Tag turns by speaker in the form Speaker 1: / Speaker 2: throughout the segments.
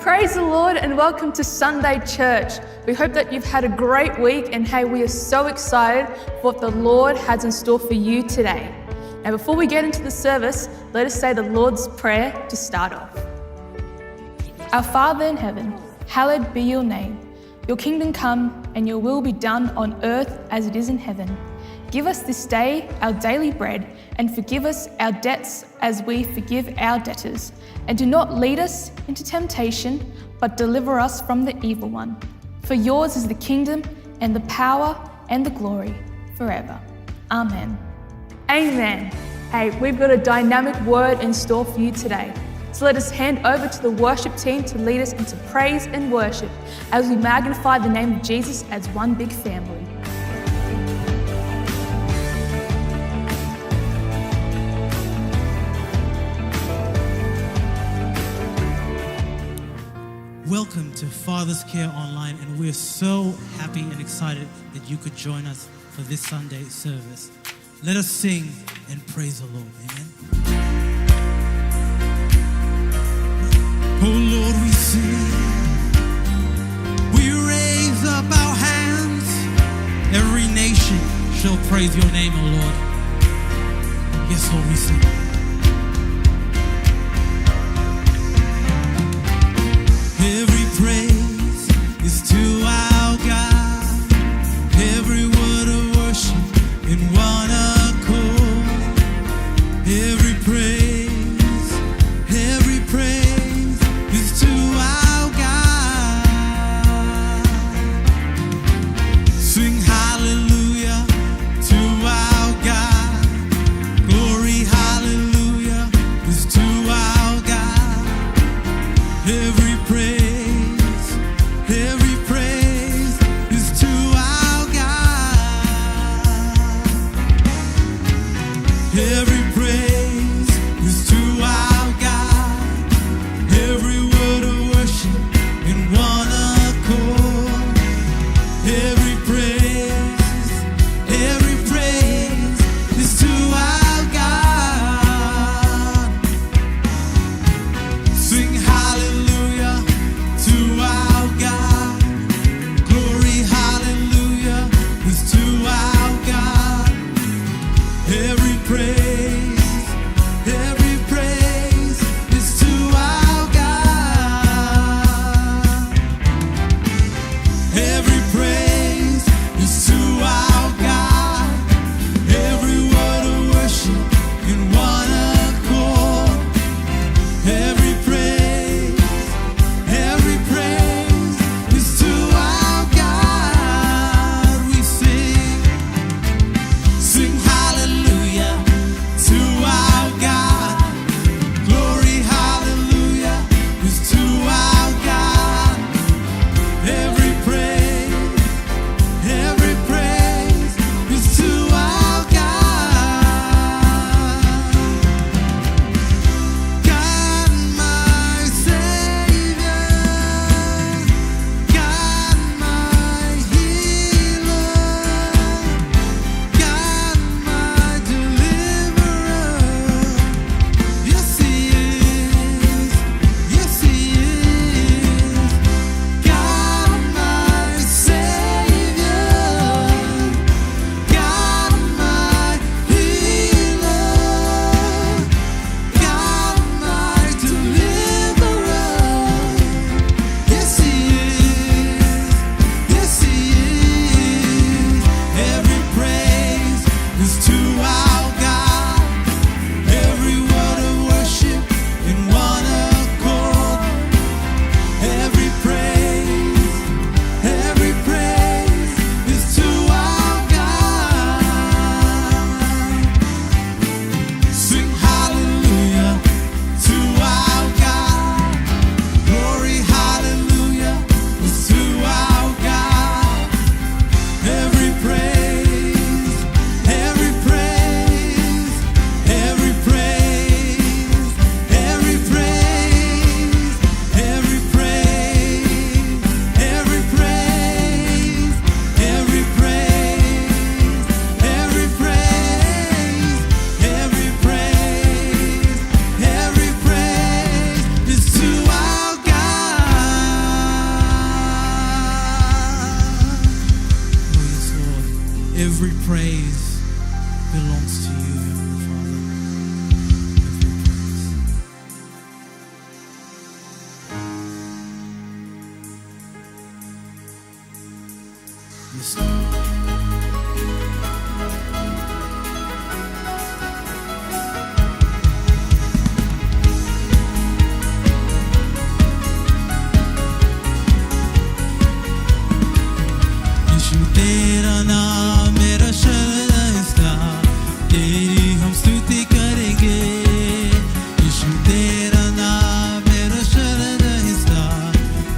Speaker 1: Praise the Lord and welcome to Sunday Church. We hope that you've had a great week, and hey, we are so excited for what the Lord has in store for you today. Now, before we get into the service, let us say the Lord's Prayer to start off. Our Father in heaven, hallowed be your name. Your kingdom come and your will be done on earth as it is in heaven. Give us this day our daily bread, and forgive us our debts as we forgive our debtors. And do not lead us into temptation, but deliver us from the evil one. For yours is the kingdom and the power and the glory forever. Amen. Amen. Hey, we've got a dynamic word in store for you today. So let us hand over to the worship team to lead us into praise and worship as we magnify the name of Jesus as one big family.
Speaker 2: Welcome to Father's Care Online, and we're so happy and excited that you could join us for this Sunday service. Let us sing and praise the Lord. Amen. Oh Lord, we sing, we raise up our hands. Every nation shall praise your name, O Lord. Yes, Lord, we sing. Every praise is to our God. Every word of worship in one accord. Every praise is to our God. Sing hallelujah to our God. Glory, hallelujah is to our God. Every praise is to our God. Every praise is to our God. Every word of worship in one accord. Every praise is to our God. Sing hallelujah Every praise belongs to you, Heavenly Father. Every praise. Yes, Lord. यीशु तेरा नाम मेरा शरण है, तेरी हम स्तुति करेंगे। यीशु तेरा नाम मेरा शरण है,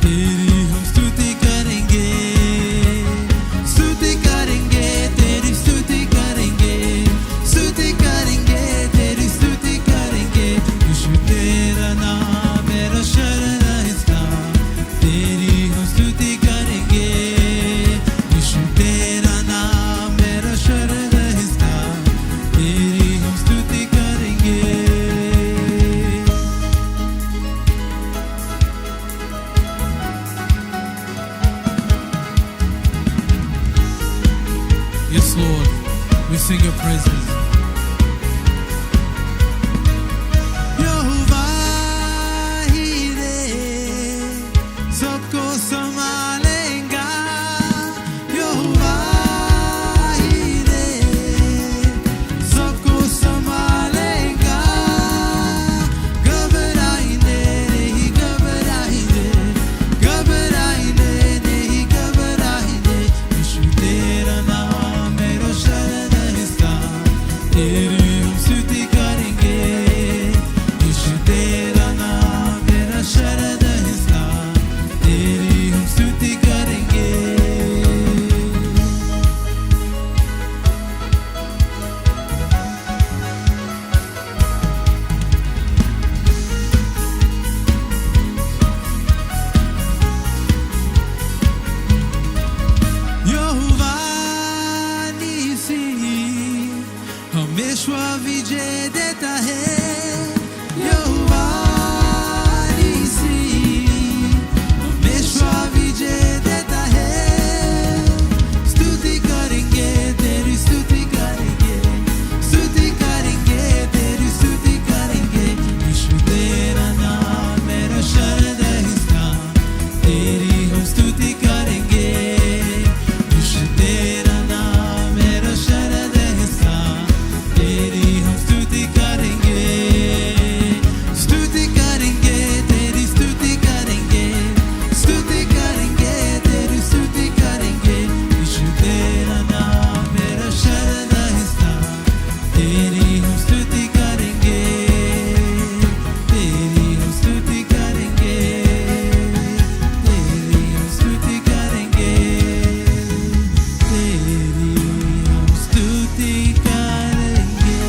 Speaker 2: तेरी हम स्तुति करेंगे। स्तुति करेंगे, तेरी स्तुति करेंगे। स्तुति करेंगे, तेरी स्तुति करेंगे। यीशु तेरा नाम मेरा शरण है, तेरी हम स्तुति करेंगे। यीशु तेरा नाम मेरा शरण है, तेरी हम स्तुति करेंगे। Yes, Lord, we sing your praises. यहोवा ही रे सबको संभालेगा। यहोवा ही रे सबको संभालेगा। घबराइए नहीं, घबराइए, घबराइए नहीं, घबराइए। यीशु तेरा नाम मेरा शरण है, तेरी हम स्तुति करेंगे। यीशु तेरा नाम मेरा शरण है, तेरी हम स्तुति करेंगे। यहोवा नीसी हमेशा विजय देता है। यहोवा नीसी हमेशा विजय देता है। स्तुति करेंगे, तेरी स्तुति करेंगे। स्तुति करेंगे, तेरी स्तुति करेंगे। यीशु तेरा नाम मेरा शरण है, तेरी हम स्तुति करेंगे। यीशु तेरा नाम मेरा शरण है, तेरी हम स्तुति करेंगे। स्तुति करेंगे, तेरी स्तुति करेंगे। स्तुति करेंगे, तेरी स्तुति करेंगे। यीशु तेरा नाम मेरा शरण है, तेरी हम स्तुति करेंगे। तेरी हम स्तुति करेंगे। तेरी हम स्तुति करेंगे। तेरी हम स्तुति करेंगे।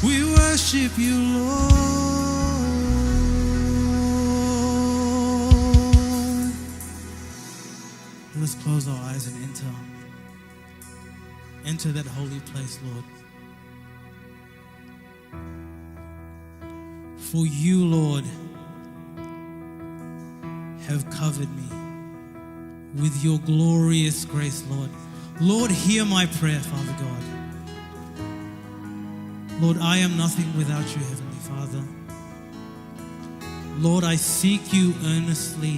Speaker 2: We worship you, Lord. Let's close our eyes and enter that holy place, Lord. For you, Lord, have covered me with your glorious grace, Lord. Lord, hear my prayer, Father God. Lord, I am nothing without you, Heavenly Father. Lord, I seek you earnestly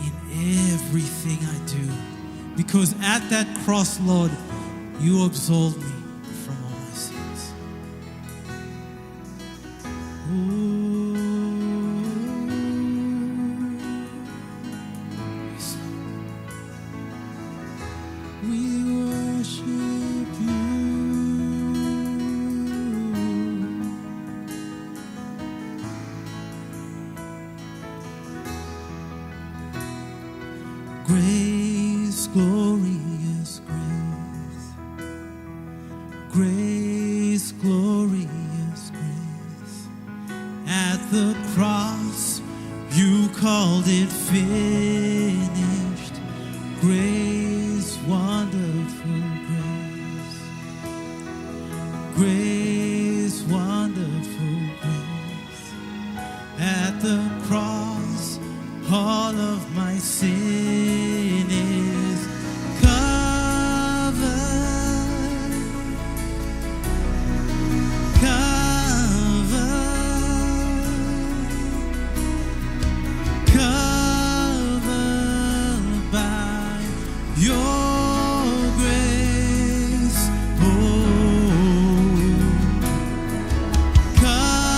Speaker 2: in everything I do, because at that cross, Lord, you absolved me from all my sins. Yes, Lord. We worship you. Grace, glorious grace. Grace, glorious grace. At the cross, you called it finished. Grace, wonderful grace. Grace, wonderful grace. At the cross, all of my sin is covered, covered by your grace, oh, covered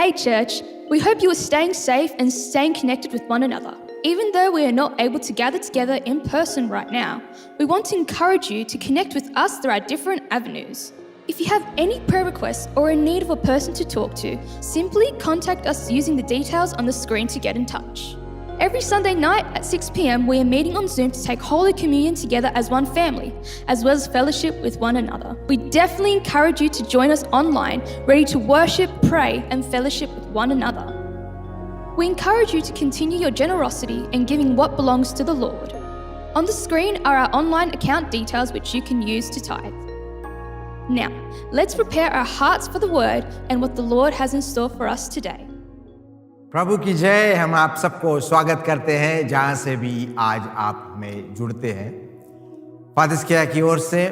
Speaker 1: Hey church, we hope you are staying safe and staying connected with one another. Even though we are not able to gather together in person right now, we want to encourage you to connect with us through our different avenues. If you have any prayer requests or in need of a person to talk to, simply contact us using the details on the screen to get in touch. Every Sunday night at 6 p.m, we are meeting on Zoom to take Holy Communion together as one family, as well as fellowship with one another. We definitely encourage you to join us online, ready to worship, pray, and fellowship with one another. We encourage you to continue your generosity and giving what belongs to the Lord. On the screen are our online account details which you can use to tithe. Now, let's prepare our hearts for the word and what the Lord has in store for us today.
Speaker 3: प्रभु की जय। हम आप सबको स्वागत करते हैं जहां से भी आज आप हमें जुड़ते हैं। फादर्स केयर की ओर से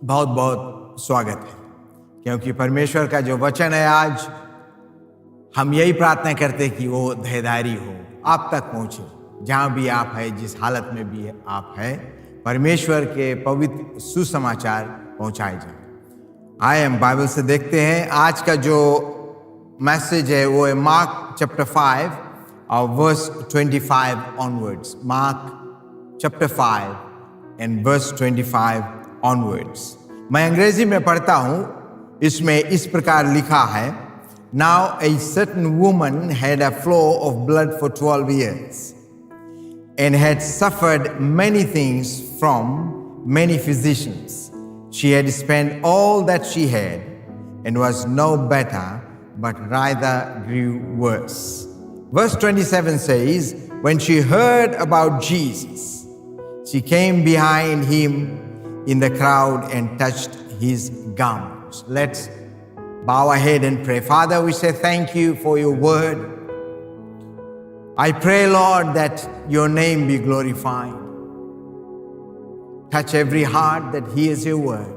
Speaker 3: बहुत बहुत स्वागत है, क्योंकि परमेश्वर का जो वचन है आज हम यही प्रार्थना करते हैं कि वो देहधारी हो, आप तक पहुंचे। जहां भी आप हैं, जिस हालत में भी आप हैं, परमेश्वर के पवित्र सुसमाचार पहुंचाए जाए। आए हम बाइबल से देखते हैं। आज का जो मैसेज है वो है मार्क चैप्टर 5 और verse 25 onwards. Mark chapter 5 and verse 25 onwards. मैं अंग्रेजी में पढ़ता हूं। इसमें इस प्रकार लिखा है, Now a certain woman had a flow of blood for 12 years and had suffered many things from many physicians. She had spent all that she had and was no better, but rather grew worse. Verse 27 says, when she heard about Jesus, she came behind him in the crowd and touched his garments. Let's bow our head and pray. Father, we say thank you for your word. I pray, Lord, that your name be glorified. Touch every heart that hears your word.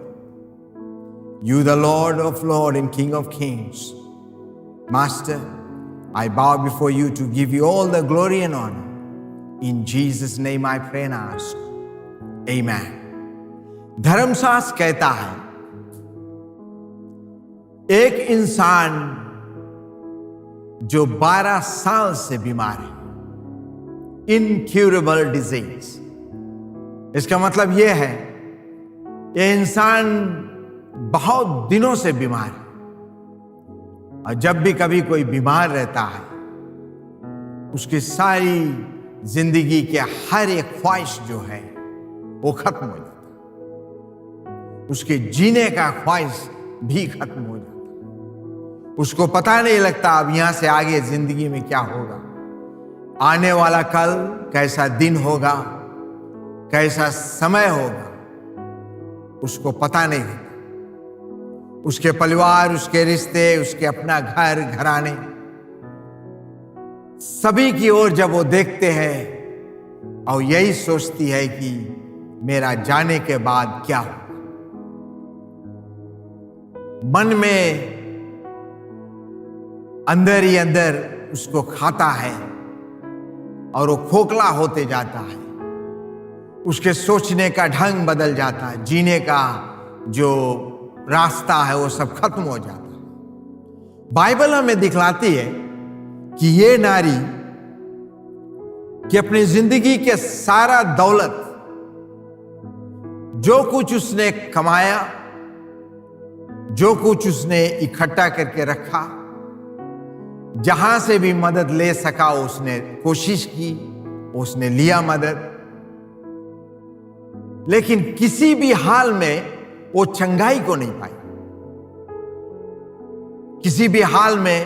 Speaker 3: You, the Lord of Lords and King of Kings. Master, I bow before you to give you all the glory and honor. In Jesus' name I pray and ask. Amen. धर्मशास्त्र कहता है, एक इंसान जो 12 साल से बीमार है, इनक्यूरेबल डिजीज। इसका मतलब यह है, ये इंसान बहुत दिनों से बीमार है, और जब भी कभी कोई बीमार रहता है, उसकी सारी जिंदगी के हर एक ख्वाहिश जो है वो खत्म हो जाता है। उसके जीने का ख्वाहिश भी खत्म हो जाता है। उसको पता नहीं लगता अब यहां से आगे जिंदगी में क्या होगा, आने वाला कल कैसा दिन होगा, कैसा समय होगा, उसको पता नहीं होता। उसके परिवार, उसके रिश्ते, उसके अपना घर घराने, सभी की ओर जब वो देखते हैं और यही सोचती है कि मेरा जाने के बाद क्या होगा, मन में अंदर ही अंदर उसको खाता है और वो खोखला होते जाता है। उसके सोचने का ढंग बदल जाता है, जीने का जो रास्ता है वो सब खत्म हो जाता है। बाइबल हमें दिखलाती है कि ये नारी कि अपनी जिंदगी के सारा दौलत, जो कुछ उसने कमाया, जो कुछ उसने इकट्ठा करके रखा, जहां से भी मदद ले सका उसने कोशिश की, उसने लिया मदद, लेकिन किसी भी हाल में वो चंगाई को नहीं पाई। किसी भी हाल में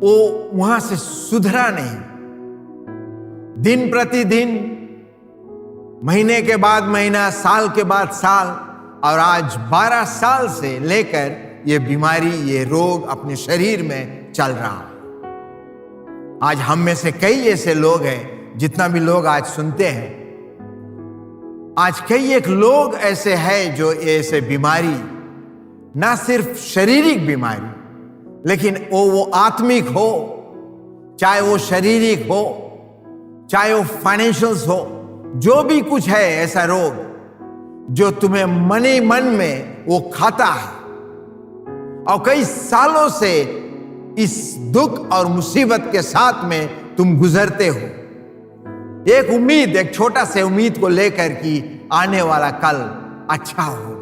Speaker 3: वो वहां से सुधरा नहीं। दिन प्रतिदिन, महीने के बाद महीना, साल के बाद साल, और आज 12 साल से लेकर ये बीमारी, ये रोग अपने शरीर में चल रहा है। आज हम में से कई ऐसे लोग हैं, जितना भी लोग आज सुनते हैं, आज कई एक लोग ऐसे हैं जो ऐसे बीमारी, ना सिर्फ शारीरिक बीमारी, लेकिन वो आत्मिक हो, चाहे वो शारीरिक हो, चाहे वो फाइनेंशियल्स हो, जो भी कुछ है ऐसा रोग जो तुम्हें मन ही मन में वो खाता है और कई सालों से इस दुख और मुसीबत के साथ में तुम गुजरते हो। एक उम्मीद, एक छोटा से उम्मीद को लेकर कि आने वाला कल अच्छा होगा।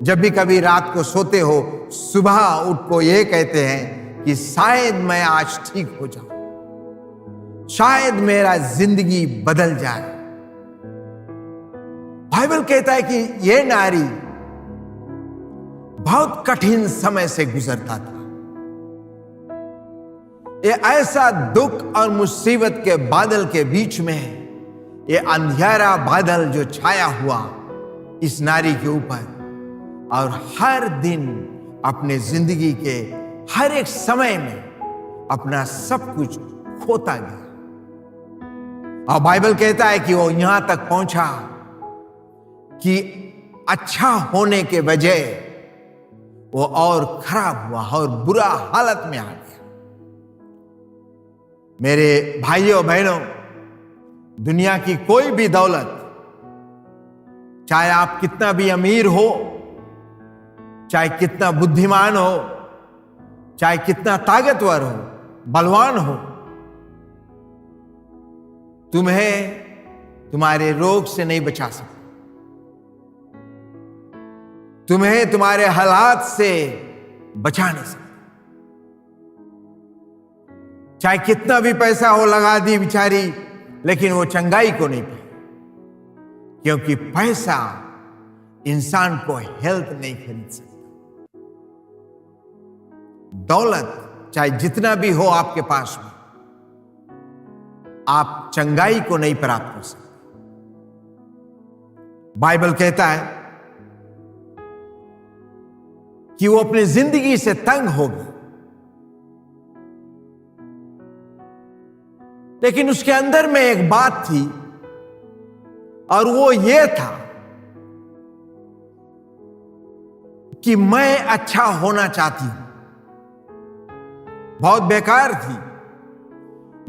Speaker 3: जब भी कभी रात को सोते हो, सुबह उठ को ये कहते हैं कि शायद मैं आज ठीक हो जाऊं, शायद मेरा जिंदगी बदल जाए। बाइबल कहता है कि यह नारी बहुत कठिन समय से गुजरता था। ये ऐसा दुख और मुसीबत के बादल के बीच में ये अंधियारा बादल जो छाया हुआ इस नारी के ऊपर, और हर दिन अपने जिंदगी के हर एक समय में अपना सब कुछ खोता गया। और बाइबल कहता है कि वो यहां तक पहुंचा कि अच्छा होने के बजाय वो और खराब हुआ और बुरा हालत में आ गया। मेरे भाइयों बहनों, दुनिया की कोई भी दौलत, चाहे आप कितना भी अमीर हो, चाहे कितना बुद्धिमान हो, चाहे कितना ताकतवर हो, बलवान हो, तुम्हें तुम्हारे रोग से नहीं बचा सकता, तुम्हें तुम्हारे हालात से बचा नहीं सकता। चाहे कितना भी पैसा हो लगा दी बेचारी, लेकिन वो चंगाई को नहीं पाई, क्योंकि पैसा इंसान को हेल्थ नहीं खरीद सकता। दौलत चाहे जितना भी हो आपके पास में, आप चंगाई को नहीं प्राप्त कर सकते। बाइबल कहता है कि वो अपनी जिंदगी से तंग हो गई, लेकिन उसके अंदर में एक बात थी, और वो ये था कि मैं अच्छा होना चाहती हूं। बहुत बेकार थी,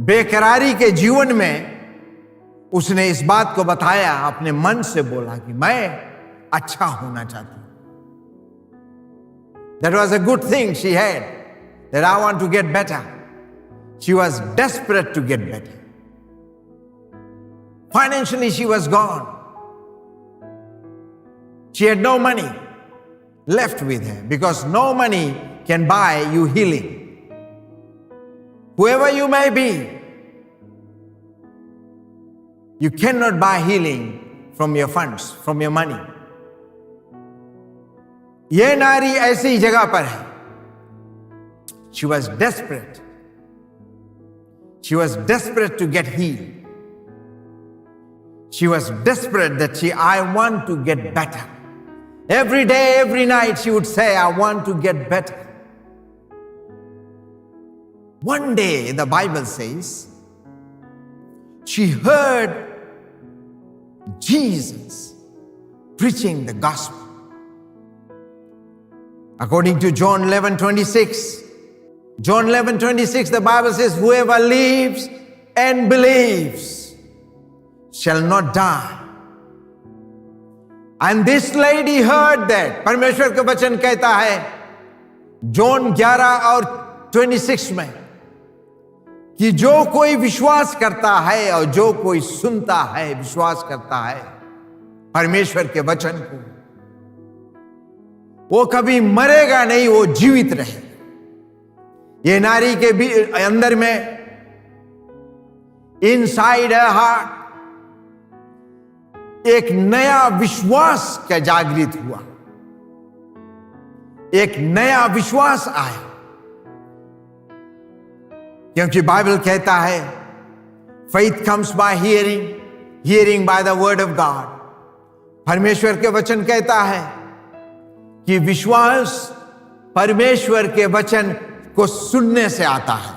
Speaker 3: बेकरारी के जीवन में उसने इस बात को बताया, अपने मन से बोला कि मैं अच्छा होना चाहती हूं। That was a good thing she had, that I want to get better. She was desperate to get better. Financially, she was gone. She had no money left with her, because no money can buy you healing. Whoever you may be, you cannot buy healing from your funds, from your money. यह नारी ऐसी जगह पर है। She was desperate. She was desperate to get healed. She was desperate that I want to get better. Every day, every night, she would say, I want to get better. One day, the Bible says, she heard Jesus preaching the gospel. According to John 11:26, John 11:26, the Bible says, whoever lives and believes shall not die. And this lady heard that. परमेश्वर का वचन कहता है John 11 और 26 में कि जो कोई विश्वास करता है और जो कोई सुनता है, विश्वास करता है परमेश्वर के वचन को, वो कभी मरेगा नहीं, वो जीवित रहे। ये नारी के भी अंदर में, इनसाइड हर हार्ट, एक नया विश्वास का जागृत हुआ, एक नया विश्वास आया। क्योंकि बाइबल कहता है faith comes by hearing, hearing by the word of God. परमेश्वर के वचन कहता है कि विश्वास परमेश्वर के वचन को सुनने से आता है।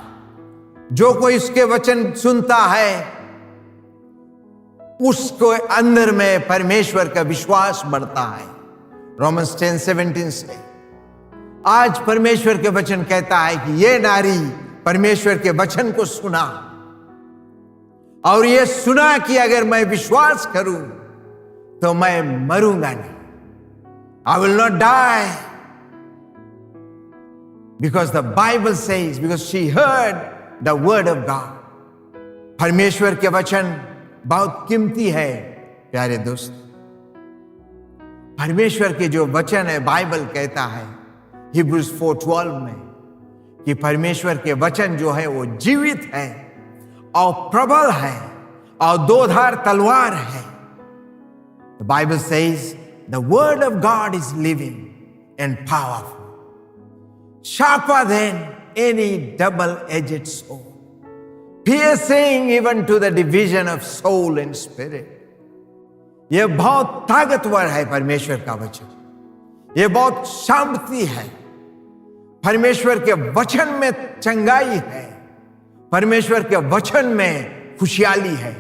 Speaker 3: जो कोई उसके वचन सुनता है, उसको अंदर में परमेश्वर का विश्वास बढ़ता है। रोमन्स 10:17 से आज परमेश्वर के वचन कहता है कि ये नारी परमेश्वर के वचन को सुना, और ये सुना कि अगर मैं विश्वास करूं तो मैं मरूंगा नहीं। I will not die. Because the Bible says, because she heard the word of God. परमेश्वर के वचन बहुत कीमती है प्यारे दोस्त। परमेश्वर के जो वचन है, बाइबल कहता है हिब्रूज 4:12 में कि परमेश्वर के वचन जो है वो जीवित है और प्रबल है और दो-धार तलवार है। The Bible says the word of God is living and powerful, sharper than any double-edged sword, piercing even to the division of soul and spirit. यह बहुत ताकतवर है परमेश्वर का वचन। यह बहुत शांति है। परमेश्वर के वचन में चंगाई है। परमेश्वर के वचन में खुशहाली है।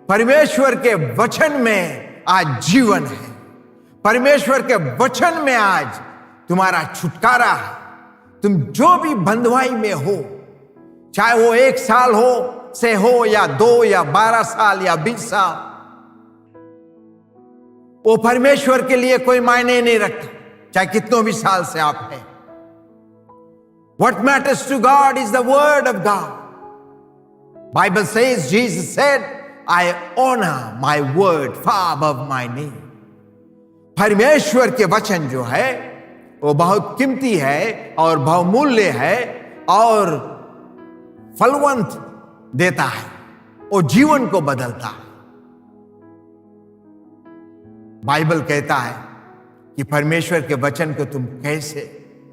Speaker 3: परमेश्वर के वचन में आज जीवन है। परमेश्वर के वचन में आज तुम्हारा छुटकारा है। तुम जो भी बंधुआई में हो, चाहे वो 1 साल हो या 2 या 12 साल या 20 साल, वो परमेश्वर के लिए कोई मायने नहीं रखता, चाहे कितनों भी साल से आप हैं। What matters to God is the word of God. Bible says, Jesus said, I honor my word far above my name. परमेश्वर के वचन जो है वो बहुत कीमती है और बहुमूल्य है और फलवंत देता है, वो जीवन को बदलता है। बाइबल कहता है कि परमेश्वर के वचन को तुम कैसे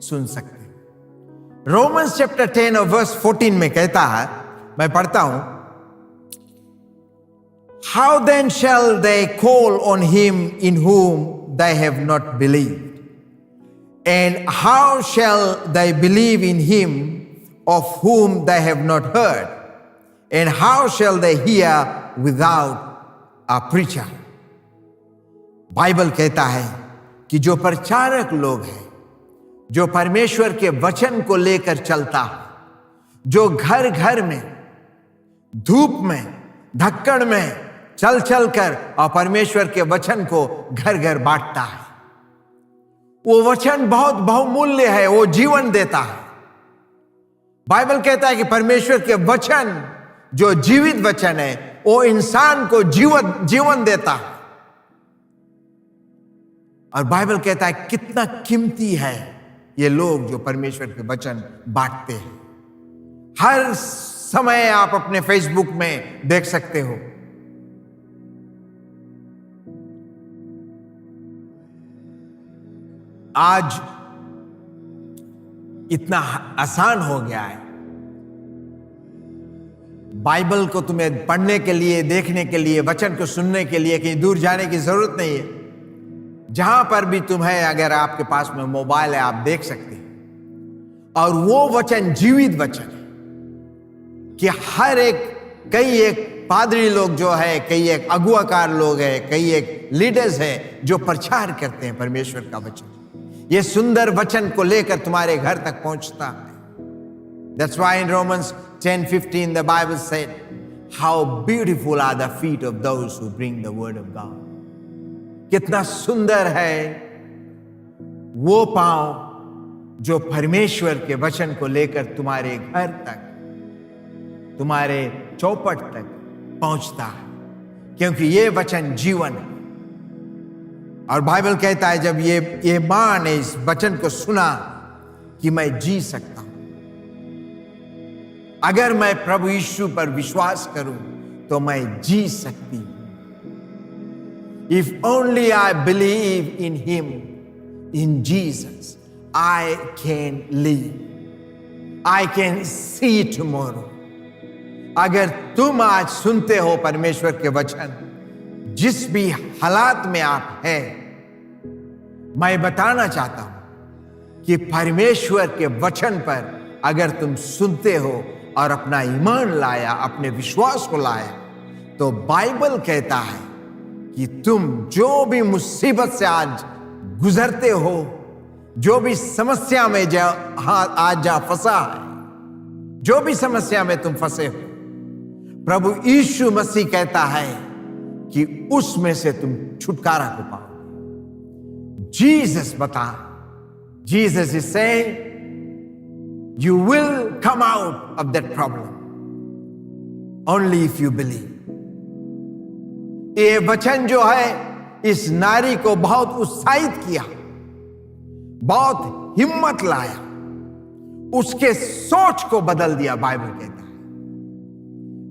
Speaker 3: सुन सकते हो। रोमन्स चैप्टर 10 और वर्स 14 में कहता है, मैं पढ़ता हूं, How then shall they call on him in whom they have not believed? And how shall they believe in him of whom they have not heard? And how shall they hear without a preacher? Bible कहता है कि जो प्रचारक लोग हैं, जो परमेश्वर के वचन को लेकर चलता है, जो घर घर में, धूप में, धक्कड़ में चल चल कर और परमेश्वर के वचन को घर घर बांटता है, वो वचन बहुत बहुमूल्य है, वो जीवन देता है। बाइबल कहता है कि परमेश्वर के वचन जो जीवित वचन है वो इंसान को जीवन देता है। और बाइबल कहता है कितना कीमती है ये लोग जो परमेश्वर के वचन बांटते हैं। हर समय आप अपने फेसबुक में देख सकते हो, आज इतना आसान हो गया है बाइबल को तुम्हें पढ़ने के लिए, देखने के लिए, वचन को सुनने के लिए कहीं दूर जाने की जरूरत नहीं है। जहां पर भी तुम है, अगर आपके पास में मोबाइल है, आप देख सकते हैं। और वो वचन जीवित वचन है कि हर कई एक पादरी लोग जो है, कई एक अगुवाकार लोग हैं, कई एक लीडर्स हैं जो प्रचार करते हैं परमेश्वर का वचन। ये सुंदर वचन को लेकर तुम्हारे घर तक पहुंचता है। That's why in Romans 10:15 the Bible said, how beautiful are the feet of those who bring the word of God. कितना सुंदर है वो पांव जो परमेश्वर के वचन को लेकर तुम्हारे घर तक, तुम्हारे चौपट तक पहुंचता है, क्योंकि ये वचन जीवन है। और बाइबल कहता है जब ये मां ने इस वचन को सुना कि मैं जी सकता हूं, अगर मैं प्रभु यीशु पर विश्वास करूं तो मैं जी सकती हूं। If only I believe in him, in Jesus, I can live. I can see tomorrow. अगर तुम आज सुनते हो परमेश्वर के वचन, जिस भी हालात में आप हैं, मैं बताना चाहता हूं कि परमेश्वर के वचन पर अगर तुम सुनते हो और अपना ईमान लाया, अपने विश्वास को लाया, तो बाइबल कहता है कि तुम जो भी मुसीबत से आज गुजरते हो, जो भी समस्या में आज फंसा है, जो भी समस्या में तुम फंसे हो, प्रभु यीशु मसीह कहता है कि उसमें से तुम छुटकारा को पाओ। जीसस बता, Jesus is saying You will come out of that problem only if you believe. ये वचन जो है इस नारी को बहुत उत्साहित किया, बहुत हिम्मत लाया, उसके सोच को बदल दिया।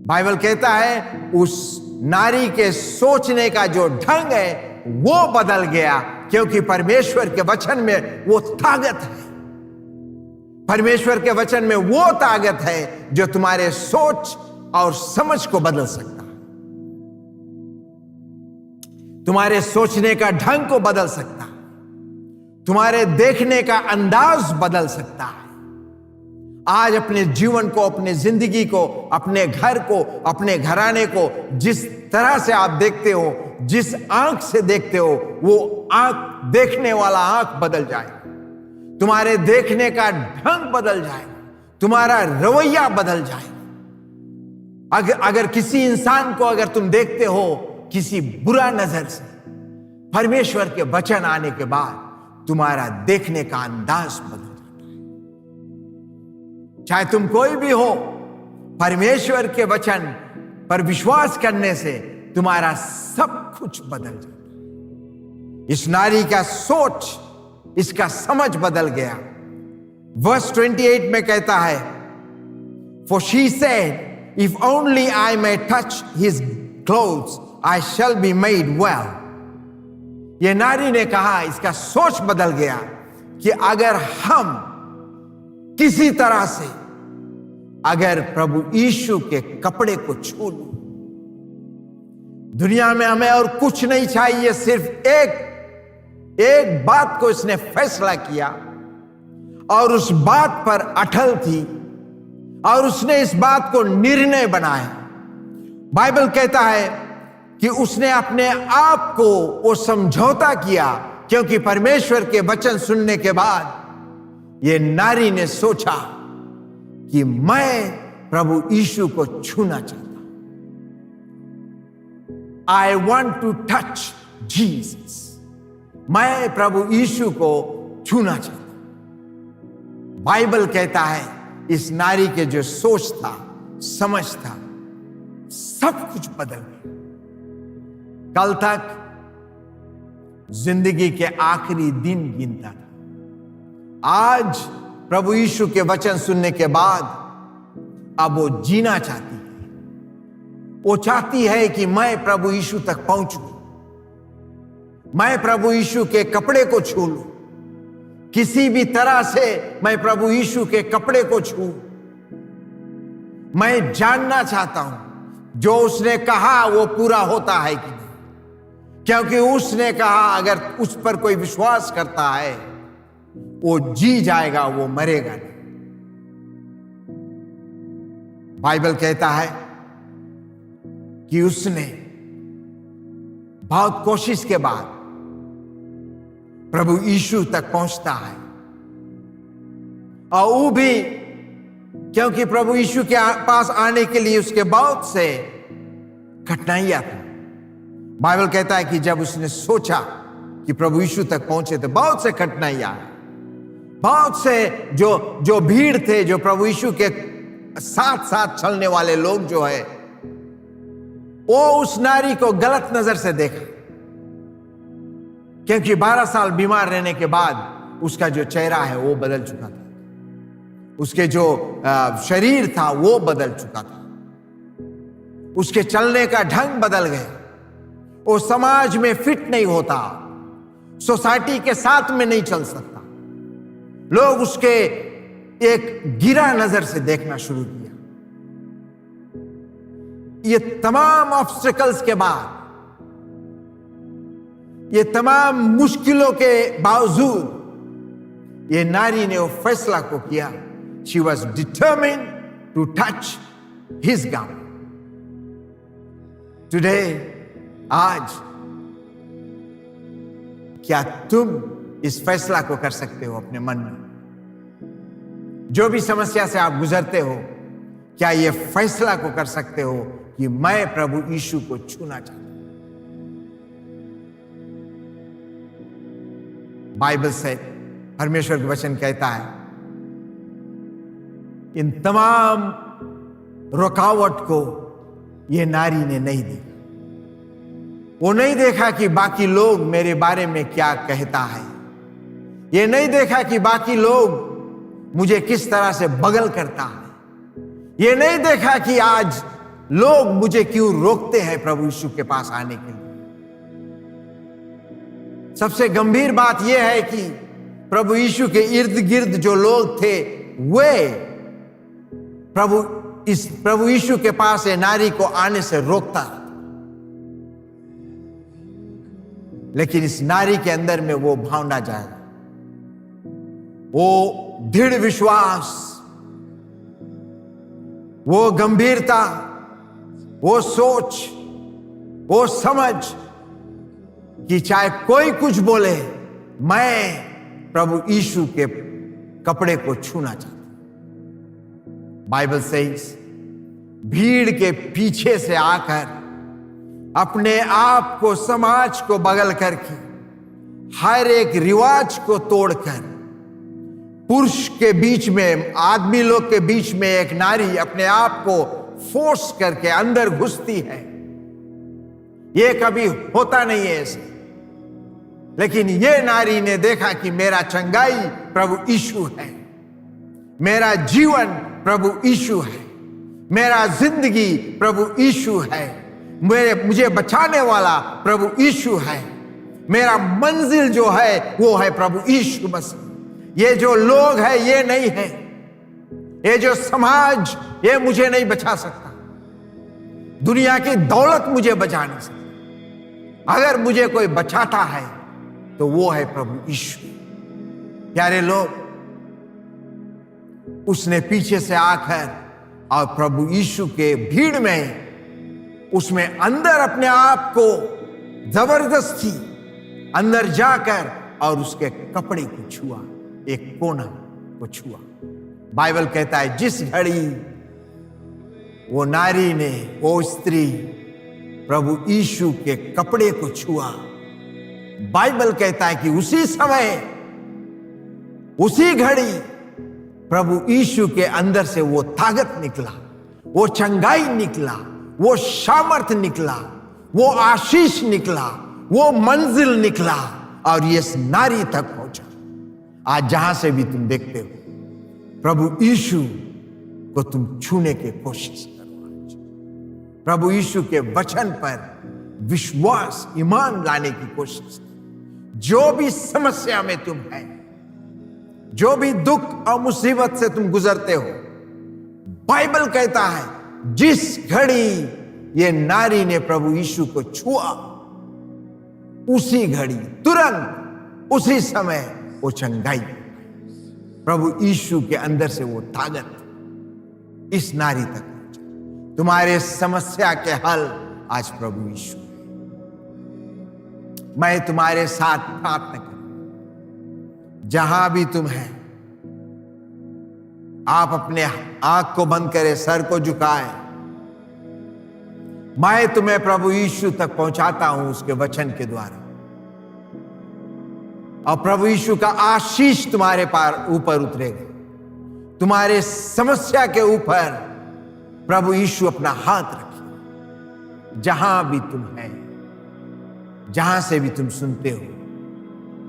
Speaker 3: बाइबल कहता है उस नारी के सोचने का जो ढंग है वो बदल गया, क्योंकि परमेश्वर के वचन में वो ताकत है। परमेश्वर के वचन में वो ताकत है जो तुम्हारे सोच और समझ को बदल सकता है, तुम्हारे सोचने का ढंग को बदल सकता है, तुम्हारे देखने का अंदाज बदल सकता है। आज अपने जीवन को, अपने जिंदगी को, अपने घर को, अपने घराने को जिस तरह से आप देखते हो, जिस आंख से देखते हो, वो आंख, देखने वाला आंख बदल जाएगा, तुम्हारे देखने का ढंग बदल जाएगा, तुम्हारा रवैया बदल जाएगा। अगर किसी इंसान को अगर तुम देखते हो किसी बुरा नजर से, परमेश्वर के वचन आने के बाद तुम्हारा देखने का अंदाज बदल जाता है। चाहे तुम कोई भी हो, परमेश्वर के वचन पर विश्वास करने से तुम्हारा सब कुछ बदल जाता है। इस नारी का सोच, इसका समझ बदल गया। वर्स 28 में कहता है, For she said, If only I may touch his clothes, I shall be made well. ये नारी ने कहा, इसका सोच बदल गया कि अगर हम किसी तरह से अगर प्रभु यीशु के कपड़े को छू लूं, दुनिया में हमें और कुछ नहीं चाहिए, सिर्फ एक बात को इसने फैसला किया और उस बात पर अटल थी और उसने इस बात को निर्णय बनाया। बाइबल कहता है कि उसने अपने आप को वो समझौता किया, क्योंकि परमेश्वर के वचन सुनने के बाद ये नारी ने सोचा कि मैं प्रभु यीशु को छूना चाहता हूं। I want to touch Jesus. मैं प्रभु यीशु को छूना चाहता हूं। बाइबल कहता है इस नारी के जो सोच था, समझ था, सब कुछ बदल गया। कल तक जिंदगी के आखिरी दिन गिनता था, आज प्रभु यीशु के वचन सुनने के बाद अब वो जीना चाहती है। वो चाहती है कि मैं प्रभु यीशु तक पहुंचूं, मैं प्रभु यीशु के कपड़े को छू लूं, किसी भी तरह से मैं प्रभु यीशु के कपड़े को छू। मैं जानना चाहता हूं जो उसने कहा वो पूरा होता है कि नहीं, क्योंकि उसने कहा अगर उस पर कोई विश्वास करता है वो जी जाएगा, वो मरेगा नहीं। बाइबल कहता है कि उसने बहुत कोशिश के बाद प्रभु यीशु तक पहुंचता है, और वो भी क्योंकि प्रभु यीशु के पास आने के लिए उसके बहुत से कठिनाइयां थी। बाइबल कहता है कि जब उसने सोचा कि प्रभु यीशु तक पहुंचे तो बहुत से कठिनाइयां आए, बहुत से जो भीड़ थे, जो प्रभु यीशु के साथ साथ चलने वाले लोग जो है, वो उस नारी को गलत नजर से देखा, क्योंकि 12 साल बीमार रहने के बाद उसका जो चेहरा है वो बदल चुका था, उसके जो शरीर था वो बदल चुका था, उसके चलने का ढंग बदल गया, वो समाज में फिट नहीं होता, सोसाइटी के साथ में नहीं चल सकता। लोग उसके एक गिरा नजर से देखना शुरू किया। ये तमाम ऑब्स्टिकल्स के बाद, ये तमाम मुश्किलों के बावजूद ये नारी ने वो फैसला को किया। She was determined to touch his garment. Today, आज क्या तुम इस फैसला को कर सकते हो अपने मन में? जो भी समस्या से आप गुजरते हो, क्या ये फैसला को कर सकते हो कि मैं प्रभु यीशु को छूना चाहता हूं? बाइबल से, परमेश्वर का वचन कहता है इन तमाम रुकावट को ये नारी ने नहीं देखा। वो नहीं देखा कि बाकी लोग मेरे बारे में क्या कहता है। ये नहीं देखा कि बाकी लोग मुझे किस तरह से बगल करता है। ये नहीं देखा कि आज लोग मुझे क्यों रोकते हैं प्रभु यीशु के पास आने के लिए। सबसे गंभीर बात यह है कि प्रभु यीशु के इर्द गिर्द जो लोग थे वे प्रभु यीशु के पास ये नारी को आने से रोकता। लेकिन इस नारी के अंदर में वो भावना जाएगा, वो दृढ़ विश्वास, वो गंभीरता, वो सोच, वो समझ कि चाहे कोई कुछ बोले, मैं प्रभु यीशु के कपड़े को छूना चाहता हूं। बाइबल सेज भीड़ के पीछे से आकर अपने आप को, समाज को बगल करके, हर एक रिवाज को तोड़कर, पुरुष के बीच में, आदमी लोग के बीच में एक नारी अपने आप को फोर्स करके अंदर घुसती है। यह कभी होता नहीं है ऐसे। लेकिन यह नारी ने देखा कि मेरा चंगाई प्रभु यीशु है, मेरा जीवन प्रभु यीशु है, मेरा जिंदगी प्रभु यीशु है, मुझे बचाने वाला प्रभु यीशु है, मेरा मंजिल जो है वो है प्रभु यीशु मसीह। ये जो लोग हैं ये नहीं है, ये जो समाज ये मुझे नहीं बचा सकता, दुनिया की दौलत मुझे बचा नहीं सकती। अगर मुझे कोई बचाता है तो वो है प्रभु यीशु। प्यारे लोग, उसने पीछे से आकर और प्रभु यीशु के भीड़ में, उसमें अंदर अपने आप को जबरदस्ती अंदर जाकर और उसके कपड़े को छुआ, एक कोना को छुआ। बाइबल कहता है जिस घड़ी वो नारी ने, वो स्त्री प्रभु यीशु के कपड़े को छुआ, बाइबल कहता है कि उसी समय, उसी घड़ी प्रभु यीशु के अंदर से वो ताकत निकला, वो चंगाई निकला, वो सामर्थ निकला, वो आशीष निकला, वो मंजिल निकला और ये नारी तक पहुंचा। आज जहां से भी तुम देखते हो, प्रभु यीशु को तुम छूने की कोशिश करो। आज प्रभु यीशु के वचन पर विश्वास, ईमान लाने की कोशिश करो। जो भी समस्या में तुम है, जो भी दुख और मुसीबत से तुम गुजरते हो, बाइबल कहता है जिस घड़ी ये नारी ने प्रभु यीशु को छुआ, उसी घड़ी, तुरंत उसी समय वो चंगाई, प्रभु यीशु के अंदर से वो ताकत इस नारी तक पहुंचा। तुम्हारे समस्या के हल आज प्रभु यीशु है। मैं तुम्हारे साथ प्रार्थना करूं, जहां भी तुम हैं, आप अपने आंख को बंद करें, सर को झुकाएं। मैं तुम्हें प्रभु यीशु तक पहुंचाता हूं उसके वचन के द्वारा, और प्रभु यीशु का आशीष तुम्हारे पार ऊपर उतरेगा। तुम्हारे समस्या के ऊपर प्रभु यीशु अपना हाथ रखे। जहां भी तुम हैं, जहां से भी तुम सुनते हो,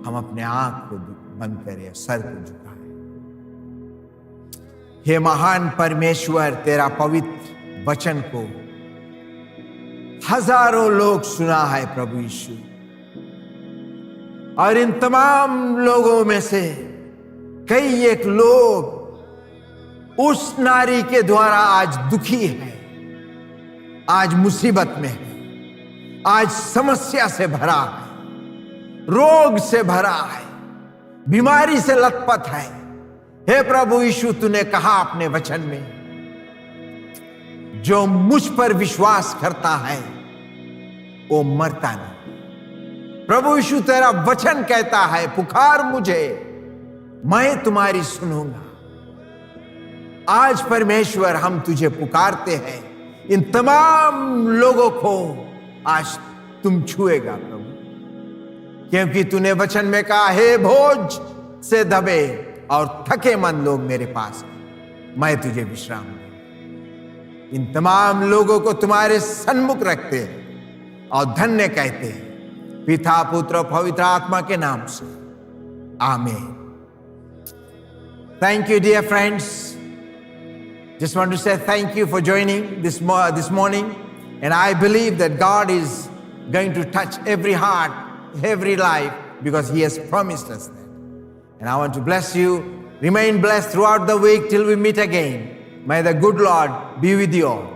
Speaker 3: हम अपने आंख को बंद करें, सर को झुकाएं। हे महान परमेश्वर, तेरा पवित्र वचन को हजारों लोग सुना है प्रभु यीशु, और इन तमाम लोगों में से कई एक लोग उस नारी के द्वारा आज दुखी है, आज मुसीबत में है, आज समस्या से भरा है, रोग से भरा है, बीमारी से लथपथ है। हे प्रभु यीशु, तूने कहा अपने वचन में, जो मुझ पर विश्वास करता है वो मरता नहीं। प्रभु यीशु, तेरा वचन कहता है, पुकार मुझे, मैं तुम्हारी सुनूंगा। आज परमेश्वर, हम तुझे पुकारते हैं। इन तमाम लोगों को आज तुम छुएगा प्रभु, क्योंकि तूने वचन में कहा, हे बोझ से दबे और थके मन लोग मेरे पास हैं, मैं तुझे विश्राम दूंगा। इन तमाम लोगों को तुम्हारे सन्मुख रखते हैं और धन्य कहते हैं, पिता पुत्र पवित्र आत्मा के नाम से, आमीन। Thank you, dear friends. Just want to say thank you for joining this morning. And I believe that God is going to touch every heart, every life, because He has promised us that. And I want to bless you. Remain blessed throughout the week till we meet again. May the good Lord be with you all.